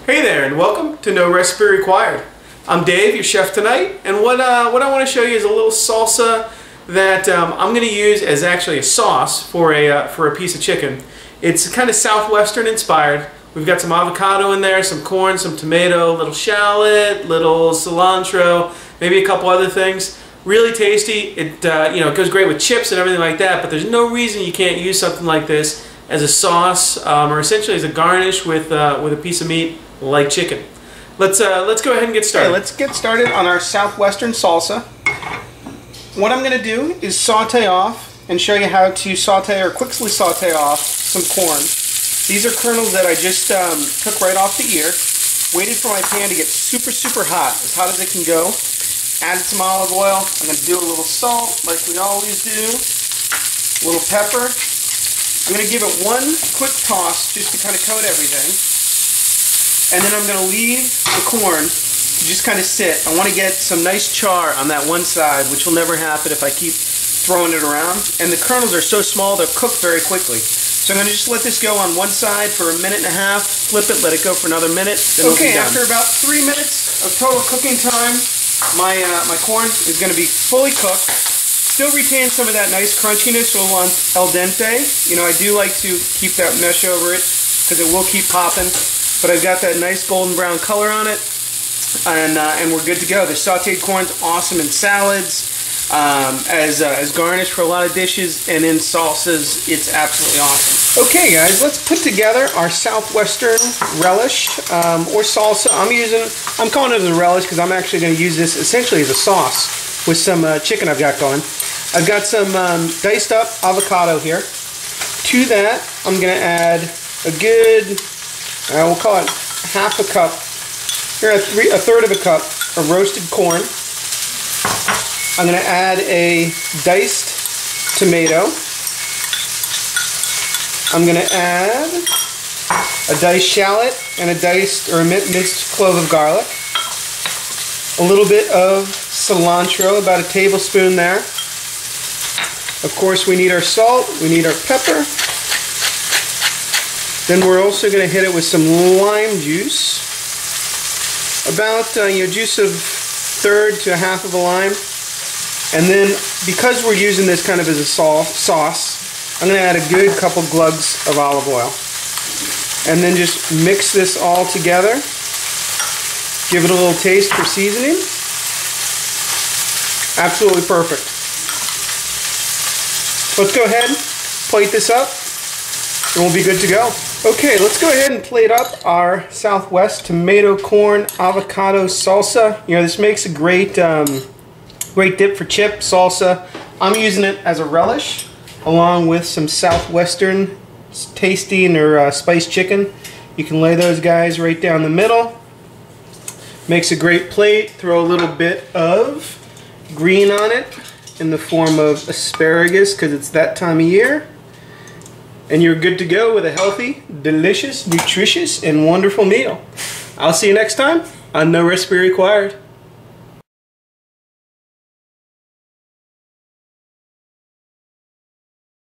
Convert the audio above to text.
Hey there, and welcome to No Recipe Required. I'm Dave, your chef tonight, and what I want to show you is a little salsa that I'm going to use as actually a sauce for a piece of chicken. It's kind of southwestern inspired. We've got some avocado in there, some corn, some tomato, little shallot, little cilantro, maybe a couple other things. Really tasty. It it goes great with chips and everything like that. But there's no reason you can't use something like this as a sauce or essentially as a garnish with a piece of meat like chicken. Let's go ahead and get started. Okay, let's get started on our southwestern salsa. What I'm going to do is saute off and show you how to saute or quickly saute off some corn. These are kernels that I just took right off the ear. Waited for my pan to get super hot as it can go. Added some olive oil. I'm going to do a little salt like we always do. A little pepper. I'm going to give it one quick toss just to kind of coat everything. And then I'm going to leave the corn to just kind of sit. I want to get some nice char on that one side, which will never happen if I keep throwing it around. And the kernels are so small, they'll cook very quickly. So I'm going to just let this go on one side for a minute and a half, flip it, let it go for another minute, then it'll be done. After about 3 minutes of total cooking time, my corn is going to be fully cooked. Still retain some of that nice crunchiness, a little al dente. You know, I do like to keep that mesh over it because it will keep popping. But I've got that nice golden brown color on it, and we're good to go. The sauteed corn's awesome in salads, as garnish for a lot of dishes, and in salsas, it's absolutely awesome. Okay, guys, let's put together our southwestern relish or salsa. I'm calling it a relish because I'm actually going to use this essentially as a sauce with some chicken I've got going. I've got some diced up avocado here. To that, I'm going to add a good, we'll call it half a cup, a third of a cup of roasted corn. I'm going to add a diced tomato. I'm going to add a diced shallot and a diced or a minced clove of garlic. A little bit of cilantro, about a tablespoon there. Of course, we need our salt, we need our pepper. Then we're also going to hit it with some lime juice, about juice of third to a half of a lime. And then, because we're using this kind of as a sauce, I'm going to add a good couple glugs of olive oil. And then just mix this all together. Give it a little taste for seasoning. Absolutely perfect. Let's go ahead, plate this up, and we'll be good to go. Okay, let's go ahead and plate up our Southwest tomato corn avocado salsa. You know, this makes a great dip for chip salsa. I'm using it as a relish along with some Southwestern tasty or spiced chicken. You can lay those guys right down the middle. Makes a great plate. Throw a little bit of green on it in the form of asparagus because it's that time of year. And you're good to go with a healthy, delicious, nutritious, and wonderful meal. I'll see you next time on No Recipe Required.